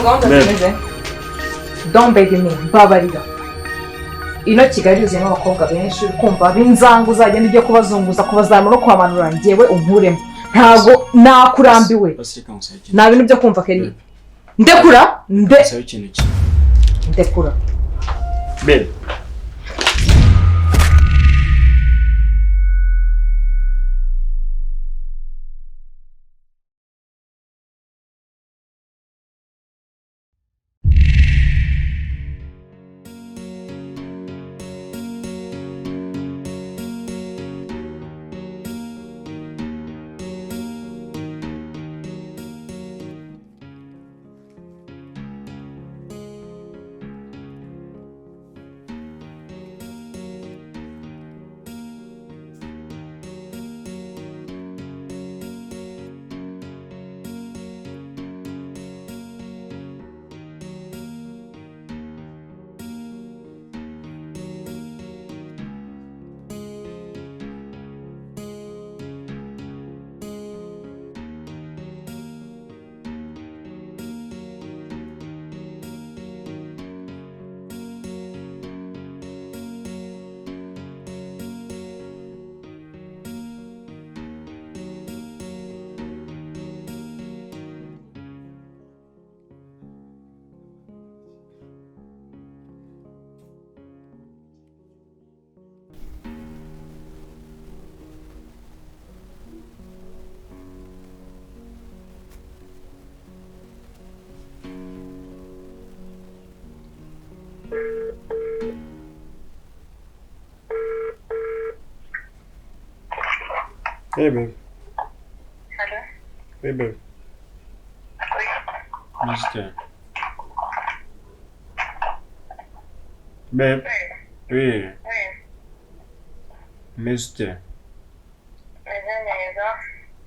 gahunda zimeze don't beg me babarira ino Kigali yuzuyemo abakobwa benshi kumva b'inzangu uzagenda ugiye kubazunguza kubazamura no kwamanura njyewe unkuremo ntago nakurambiwe nta bintu byo kumva keri ndekura ndekura Ben Hey babe. Hello? Hey babe. Mister. Babe. Oui. Mister.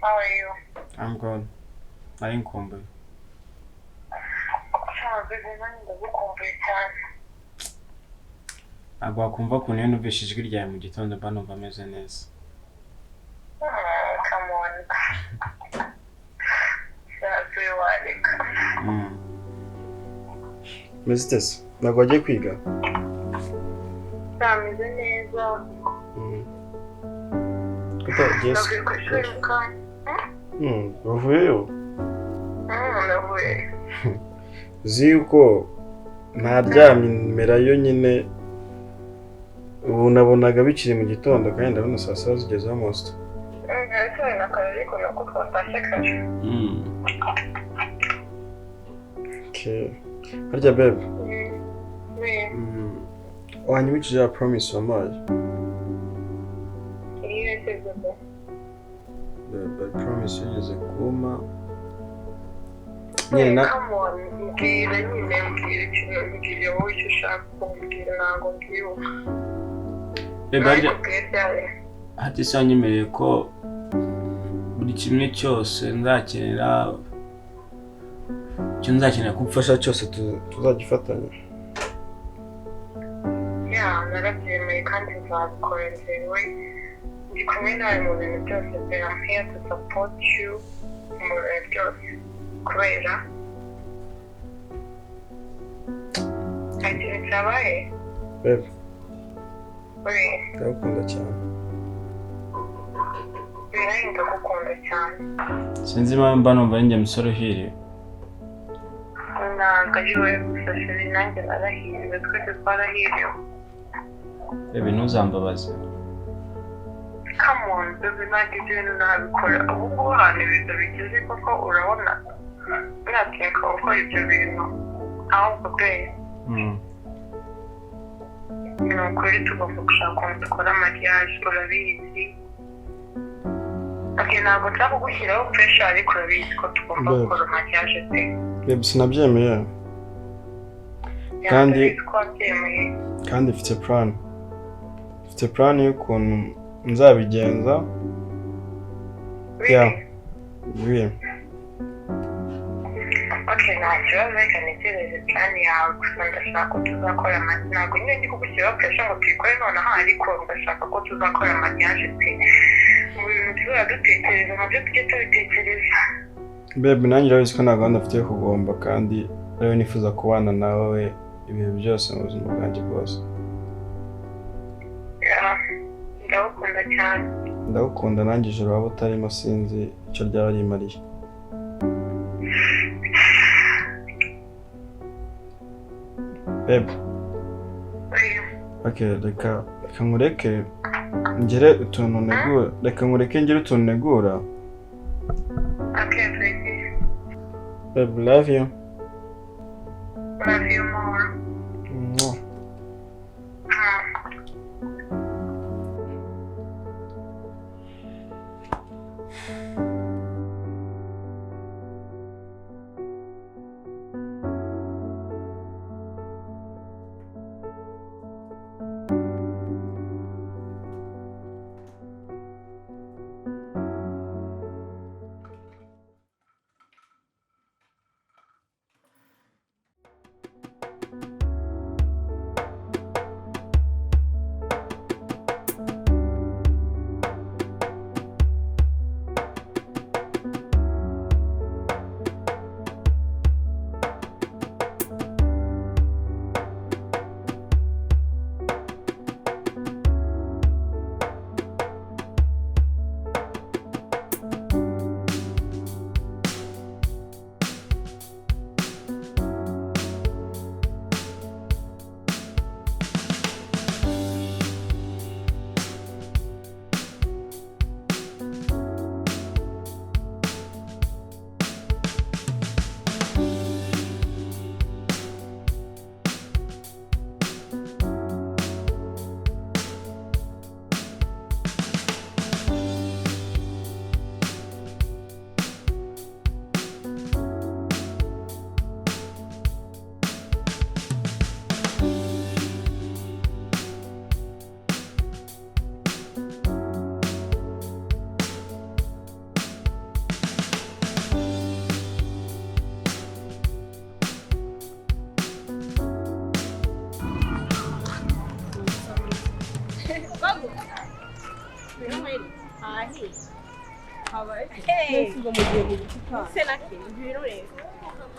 How are you? I'm good. Nari nkumbuye. Ntabwo wakumva ukuntu iyo numvise ijwi ryawe mu gitondo mba numva ameze neza. Come on. Mr. Ntabwo wagiye kwiga? Ameze neza. Utagiye wavuyeyo? Navuye. Uzi yuko ntaryamye nimerayo nyine ubu nabonaga bikiri mu gitondo kandi ndabona saa saba zigeze almost. Okay. Harya babe. Wanyibukije ya promise wampaye? The promise yigeze kuma. Come on, mbwira nyine mbwira wowe icyo ushaka kumbwira ntabwo mbyibuka. Hati se wanyemereye ko buri kimwe cyose nzakenera icyo nzakenera kumfasha cyose tuzagifatanya. Narabyemeye kandi nzabikora njyewe ndi kumwe nawe mu bintu byose but I'm here to support you mu bintu byose kubera ikintu cyabaye. Babe. Ndagukunda cyane. Ndagukunda cyane. Sinzi impamvu mba numva njye musore uhiriwe. Ntabwo ari wowe gusa sheri nanjye narahiriwe twese twarahiriwe. Babe ntuzambabaze. Come on baby nanjye ibyo bintu nabikora ubu ngubu ahantu ibintu bigeze koko urabona nyatinka gukora ibyo bintu ahubwo pe ni ukuri tugomba gushaka ukuntu dukora mariage urabizi. Ntabwo nshaka kugushyiraho pressure ariko urabizi ko tugomba gukora mariage pe. Babe sinabyemeye kandi mfite plan y'ukuntu nzabigenza. Oui. Okay, ntabwo reka ntekereze plan yawe gusa ndashaka ko tuzakora mariage. Ntabwo nyine ndi kugushyiraho pressure ngo tuyikore nonaha ariko ndashaka ko tuzakora mariage pe. Mu bintu tuzajya dutekereza nabyo tujye tubitekereza. Babe nanjye urabizi ko nta gahunda mfite yo kugomba kandi ariwe nifuza kubana nawe ibihe byose mu buzima bwanjye bwose. Ndagukunda cyane. Ndagukunda nanjye ijoro waba utarimo sinzi icyo ryaba rimariye. Babe. Okay, reka nkureke ngire utuntu negura. Reka nkureke ngire utuntu negura. Okay, baby. Babe, love you. Love you more. Mwah.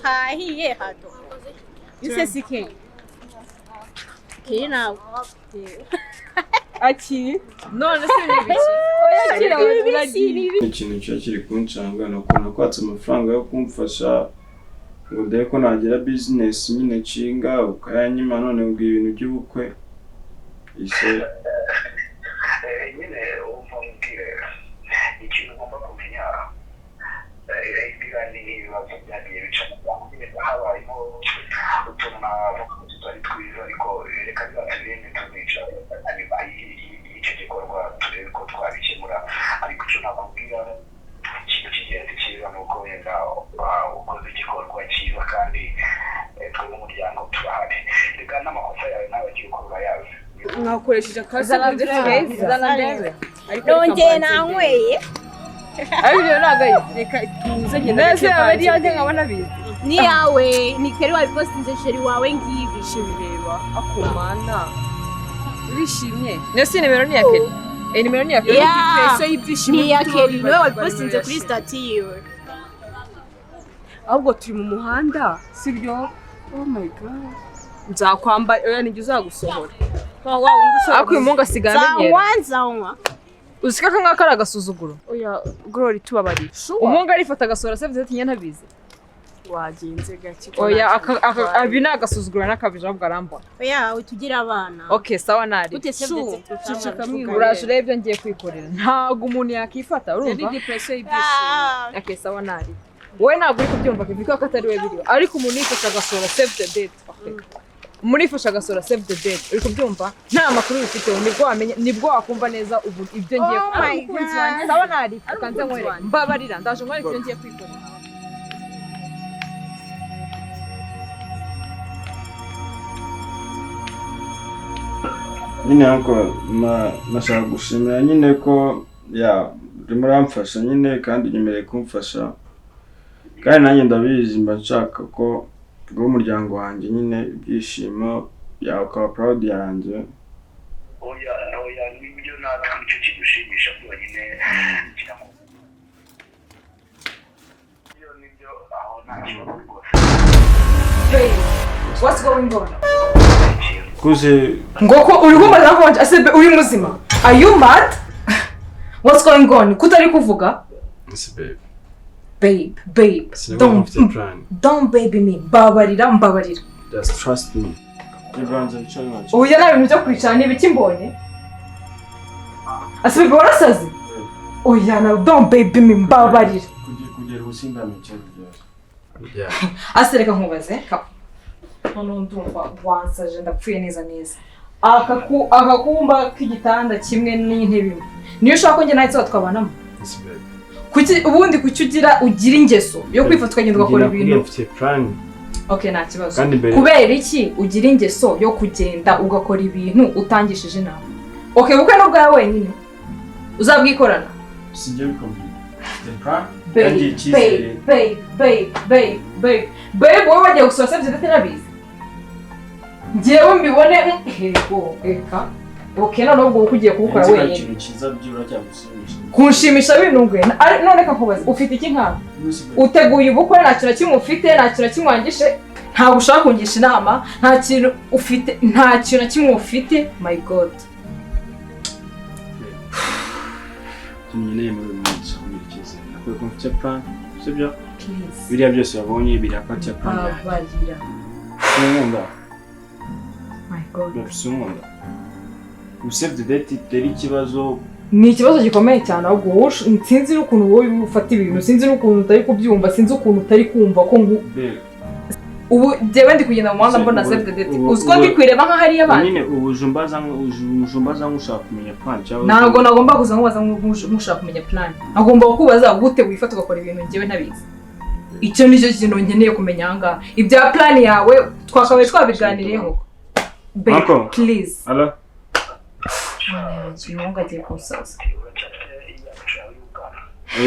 Hahiye hato. Yise sike. Kina. Aki. None se nibiki. Oya kira uragiye. Ikintu cyo kiri kuncanga no kubona kwatsa amafaranga yo kumfasha ngo ndebe ko nagira business nyine nshinga ukayanyima none ubwo ibintu by'ubukwe ise nyine umva mbwire ikintu ugomba kumenya ibirani n'ibibazo byagiye bica mu Rwanda nyine habayemo utuntu tutari twiza ariko reka bizatubirinde tuzica nyuma y'icyo gikorwa turebe ko twabikemura ariko icyo nakubwira ikintu cy'ingenzi cyiza ni uko wenda ukoze igikorwa cyiza kandi twe n'umuryango turahari reka n'amakosa yawe nawe agiye uko urayazi Mwakoresheje akazi nongeye nanyweye Abiyo nagaye reka tuze ngenda nese abari yanjye nkabona bizi ni yawe ni keri wabipostinze sheri wawe ngibi shibireba akomana urishimye nese nimero ni yakeri nimero ni yakeri Yeah. so y'ibyishimo ni yakeri niwe wabipostinze kuri stati yiwe ahubwo turi mu muhanda sibyo oh my god nzakwambara oya nijye uzagusohora ako uyu mungu asigara amenyera nzanywa Usika kanga kari agasuzuguro. oya glory tubabarira Umunga arifata agasora se ati ntabizi. wagenze gake Oya abi ni agasuzuguro nakabije ahubwo arambona. oya utugira abana Okay sawa nari. gute se ndetse cicaka mwibura Uraje urebye ngiye kwikorera. Ntago umuntu yakifata urumva? ni depression y'ibyishimo Okay sawa nari. Wowe ntabwo uri kubyumva ko atari we biriwe ariko umuntu yifasha agasora save the date. Okay. Umuntu yifasha agasora save the date. Uri kubyumva? Nta makuru bifite nibwo wakumva neza ubu ibyo ngiye God. sawa nari ukanze nkwere mbabarira ndaje nkwere ibyo ngiye kwikorera. nyine ariko nashaka gushimira nyine ko urimo uramfasha nyine kandi unyemereye kumfasha kandi nanjye ndabizi mba nshaka ko bw'umuryango wanjye nyine ibyishimo ukaba proud yanjye oya nibyo natwe nicyo kidushimisha byonyine ngira ngo iyo nibyo aho nta kibazo rwose What's going on? Kuze Ngoko uri kumbaza ngo asebe uri muzima. Are you mad? What's going on? Kutari kuvuga? Yes, babe. Babe. Don't baby me. Mbabarira. Just trust me. Ibanza bicaye nacyo. Uya nawe ibintu byo kwicara n'ibiki mbonye? Asebe warasaze? Oya na don't baby me mbabarira. Kugera ubusimba micero byose. Yeah. Asereka nkubaze. None ndumva wansaje ndapfuye neza. Akakumba k'igitanda kimwe n'intebe. Niyo ushaka ko njye nahitse twabanamo. Yes, babe. Kuki ubundi ugira ingeso yo kwifata ukagenda ugakora ibintu. Okay, nta kibazo. Kubera iki ugira ingeso yo kugenda ugakora ibintu utangishije inama? Okay, bukwe no bwawe wenyine. Uzabwikorana? Sijye bikomeye. The plan? Babe, wowe wagiye gusura se byose nabizi. Ngewe mbibone eka. Okay, none ubwo ukugiye kubukora wenyine. Ikintu cyiza byura cyagushimisha. Kunshimisha binungwe. None kakubaza ufite iki nkaka? Uteguye ubukwe nta kintu kimwe ufite, nta kintu kimwangishe, nta gushaka kungisha inama, nta kintu ufite, nta kintu kimwe ufite. My God. Nyine muri munsi kumirikiza. Nakwiye kumfite plan. Sibyo? Biriya byose wabonye birapatya plan. Abarira. Nkunda. My God. Nkunda. Usave the date teri kibazo. Ni ikibazo gikomeye cyane ahubwo sinzi n'ukuntu wowe ufata ibintu, sinzi n'ukuntu utari kubyumva, sinzi ukuntu utari kumva ko ubu jewe ndi kugenda mu muhanda mbona save the date. Uziko ndi kwireba nka hari abandi. Nyine ubujumbaza ngushaka kumenya plan cyawe. Ntabwo nagomba kuza nkubaza ngushaka kumenya plan. Agomba kukubaza gute wifata ugakora ibintu ngewe ntabizi. Icyo nicyo kintu nkeneye kumenya anga. Ibya plan yawe twakabaye twabiganireho. Babe, please. Hello. Mungu agiye kusaza.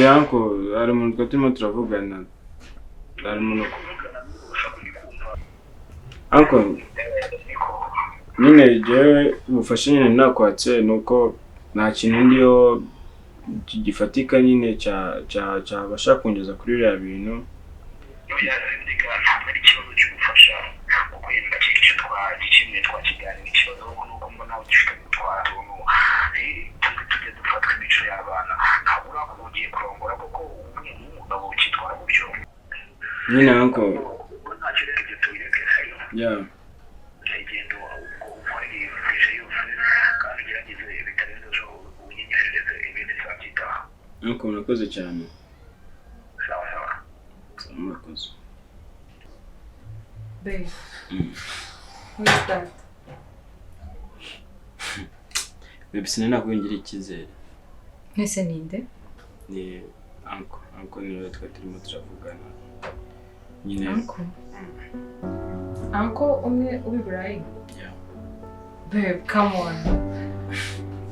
Yanko ari mu twatimo turavugana. Ari mu Anko nyine jewe ubufasha nyine nakwatse nuko nta kintu ndiyo gifatika nyine cya bashaka kongeza kuri iriya bintu. Ntabwo ikibazo cy'ubufasha kuko yenda cyo twagikimwe twakiganira ikibazo nuko mbona ugifite gutwara tujye dufatwa imico y'abana ntabwo urakugiye kurongora kuko umugabo ukitwara gutyo nyine anko ntacyo rero ibyo tubireke yeah igendo ukora ibije yose kandi ugerageze bitarenze ejo unyenyereze ibindi twabyitaho. anko nakoze cyane. Sawa. Murakoze. Babe. Who is that? Babe, sinanakwingira icyizere. Ese ninde? Ni anko niwe turimo turavugana. Nyine Anko umwe ubiburayi. Yeah. Babe, come on.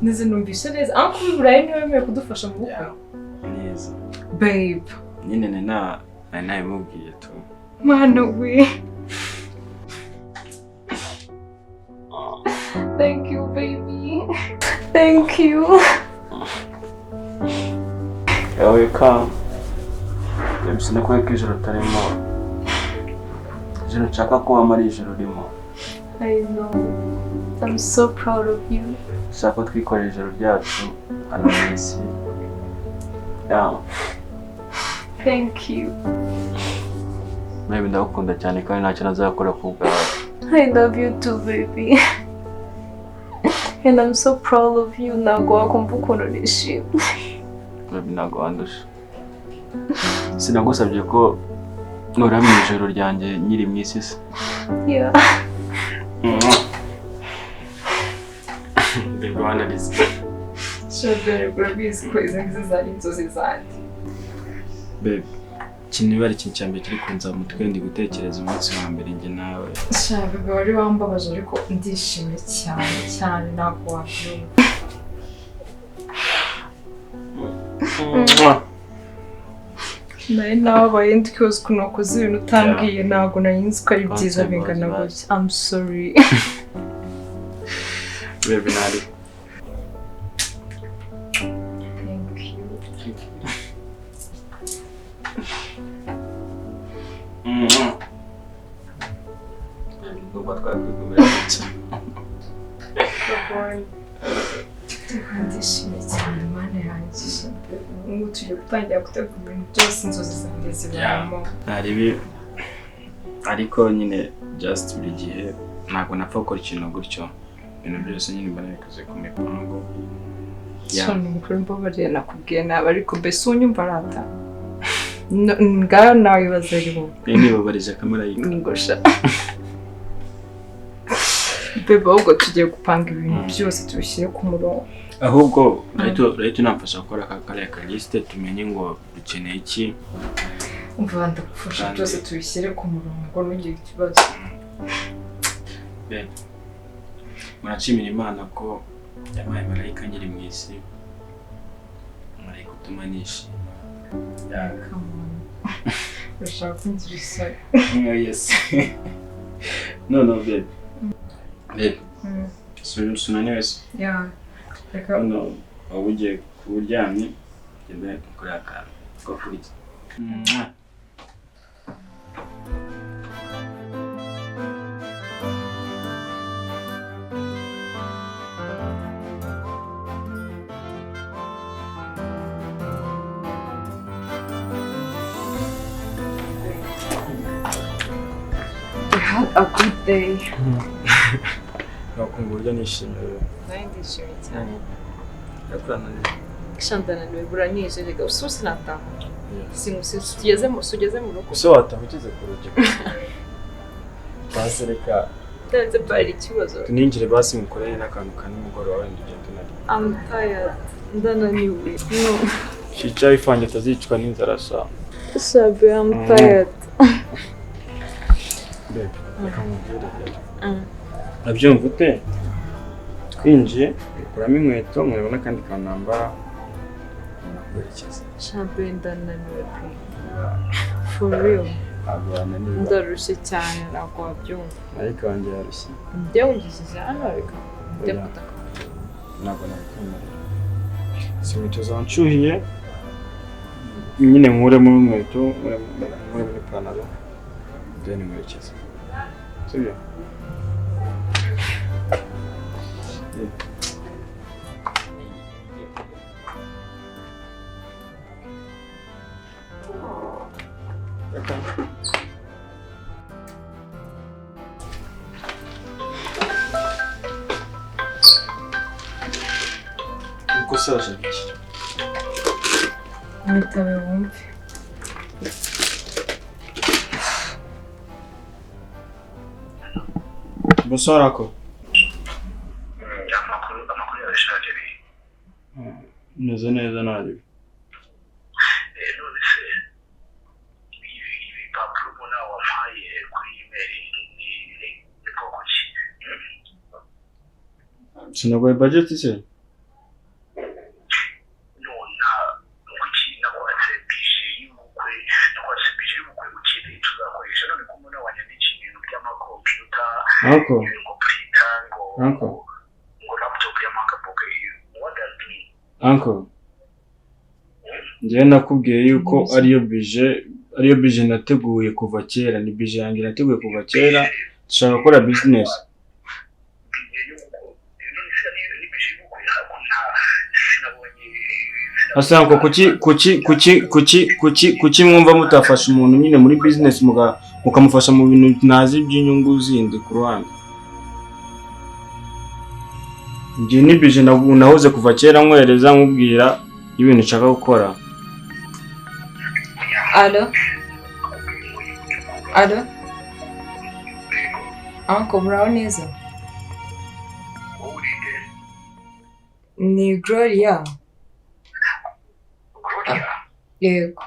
Nize numvise neza. Anko ubiburayi niwe wemewe kudufasha mu bukwe. Neza. Babe. Nyine nayimubwiye tu. Mwana we. Thank you, baby. Thank you. You're welcome. Babe, sinakwiye ko ijoro tarimo. Ijoro nshaka ko wamara ijoro rimo. I know. I'm so proud of you. Shaka twikorera ijoro ryacu hano mu isi. Yeah. Thank you. Babe, ndagukunda cyane kandi ntacyo nazakora ku bwawe. I love you too, baby. And I'm so proud of you. Ntabwo wakumva ukuntu nishimye. Babe, ntabwo wandusha. Sinagusabye ko nura mu ijoro ryanjye nyiri mu isi se. Yeah. Babe, wanarize. Shabere urabizi ko izo ngizo zari inzozi zanjye. Babe, ikintu niba ari ikintu cya mbere kiri kunza mu mutwe ndi gutekereza umunsi wa mbere njye nawe. Shabere wari wambabaje ariko ndishimye cyane ntabwo wabyumva. Nari nababaye ndikibaza ukuntu wakoze ibintu utambwiye ntabwo nari nzi ko ari byiza bingana gutya. I'm sorry. Babe, nari. Thank you. ubwo twakwigumira cyane ndishimye cyane Mana yanjye ngo tujye gutangira gutegura ibintu byose inzozi zanjye zibaramo ntaribi ariko nyine just buri gihe ntabwo napfa gukora ikintu gutyo ibintu byose nyine mba nabikoze ku mipango ni ukuri mbabarira nakubwiye nabi ariko mbese unyumva arata ngaho nawe ibibazo ariho nibabarije akamarayika ngosha bebe ahubwo tugiye gupanga ibintu byose tubishyire ku murongo ahubwo urahita unamfasha gukora kariya kalisite tumenye ngo dukeneye iki umva ndagufasha byose tubishyire ku murongo ntugire ikibazo murashimira Imana ko yabaye marayika nkiri mu isi marayika utuma nishima urashaka kungira isoni yes no babe sunaniwe se reka hano waba ugiye kuba uryamye genda kuri akantu ko kurya we had a good day nakumva uburyo nishimiye nawe ndishimye cyane yakurananiye shandananiwe buranije rega ususi nataha tugeze mu rugo ese wataha ugeze ku rugi basi reka ndanze bari ikibazo tuninjire basi mukorere n'akantu ka nimugoroba wenda ugende unari I'm tired ndananiwe shicaye ifange atazicwa n'inzara sha Sabe, I'm tired babe reka mubwire nabyumva ute twinjiye ukuramo inkweto mureba n'akandi kantu nambara nakwerekeza Sabe, ndananiwe pe for real ntabwo wananiwe ndarushye cyane ntabwo wabyumva ariko wanjye yarushye njye wungishije hano reka njye kutaka ntabwo nabikwemerera si inkweto zanshuhiye nyine nkuremo inkweto nkuremo n'ipantaro then nkwerekeza sibyo uko saje iki mwitabe wumve Bonsoir ko amakuru yashaje neza neza nari none se ibipapuro ubona wampaye kuri email ni bwoko ki sinagoye budget se nona kuki nakwatse bije y'ubukwe ukeneye tuzakoresha none ko mbona wanyandikiye ibintu by'amakompiyuta Uncle. ngo laptop ya MacBook what does it mean Uncle. Njye nakubwiye yuko ariyo bije nateguye kuva kera ni bije yanjye nateguye kuva kera dushaka gukora business Asanko kuki mwumva mutafasha umuntu nyine muri business mukamufasha mu bintu ntazi by'inyungu zindi ku ruhande Njye ni bije nahoze kuva kera nkwereza nkubwira ibintu nshaka gukora Alo Uncle muraho neza ni Gloria yego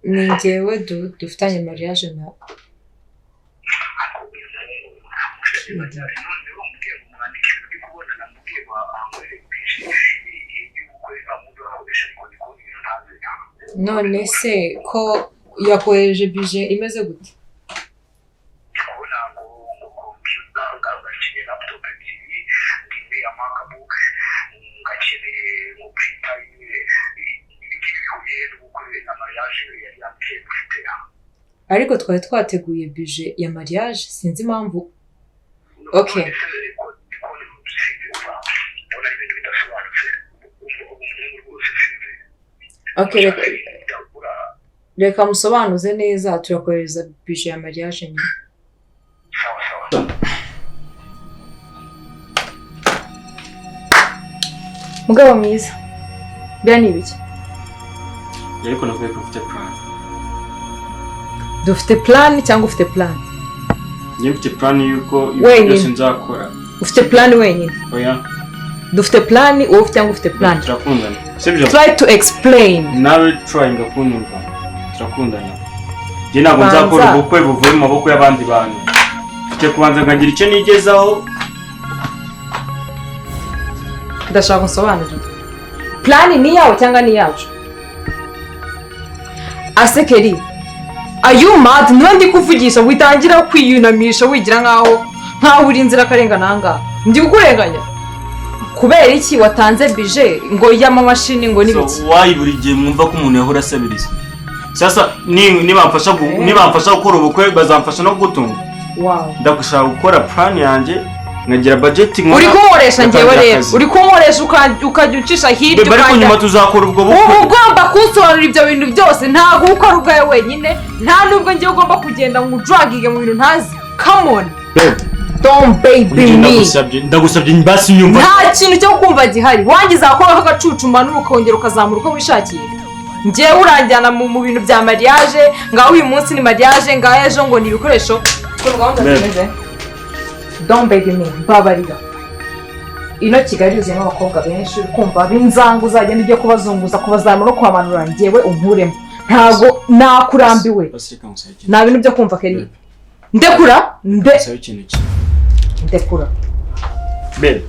ni njyewe dufitanye mariage na none se ko yakohereje bije imeze gute ariko twari twateguye budget ya mariage sinzi impamvu. Okay. Okay, reka musobanuze neza turakohereza budget ya mariage nyine. Mugabo mwiza. Bya ni ibiki? Ariko nakwiye ko ufite plan. Dufite plan cyangwa ufite plan? Njye mfite plan yuko byose nzakora. Ufite plan wenyine? Oya. Dufite plan wowe ufite cyangwa ufite plan? Turakundana. Sibyo? Try to explain. Nawe trying kunyumva. Turakundana. Njye ntabwo nzakora ubukwe buvuye mu maboko y'abandi bantu. Mfite kubanza nkagira icyo nigezaho. Ndashaka gusobanura. Plan ni yawe cyangwa ni yacu? Asekeri. Are you mad? Niba ndi kuvugisha witangira kwiyunamisha wigira nkaho uri inzira karenga nanga. Ndi kukurenganya. Kubera iki watanze budget ngo yama mashini ngo nibiki? So why buri gihe mwumva ko umuntu yahora asabiriza? Sasa nibamfasha gukora ubukwe bazamfasha no gutunga. Wow. Ndagushaka gukora plan yanjye nkagira budget nkora. Uri kunkoresha ngewe rero. Uri kunkoresha ukajya ucisha hirya ukajya. Bari kunyuma tuzakora ubwo bukwe. Ugomba kunsobanurira ibyo bintu byose ntago ukora ubwawe wenyine. Nta nubwo ngiye ugomba kugenda ngo dragige mu bintu ntazi. Come on. Don't baby me. Ndagusabye basi nyumva. Nta kintu cyo kumva gihari. Wangiza akora agacucuma n'ukongera ukazamura uko wishakiye. Ngiye uranjyana mu bintu bya mariage, ngaho uyu munsi ni mariage, ngaho ejo ngo ni ibikoresho. Ko gahunda zimeze. Don't baby me. Babarira. Ino Kigali yuzuyemo abakobwa benshi kumva b'inzangu uzagenda ujye kubazunguza kubazamura no kwamanura ngewe unkuremo. Ntago nakurambiwe. Nta bintu byo kumva keri. Ndekura? Ndekura. Bebe.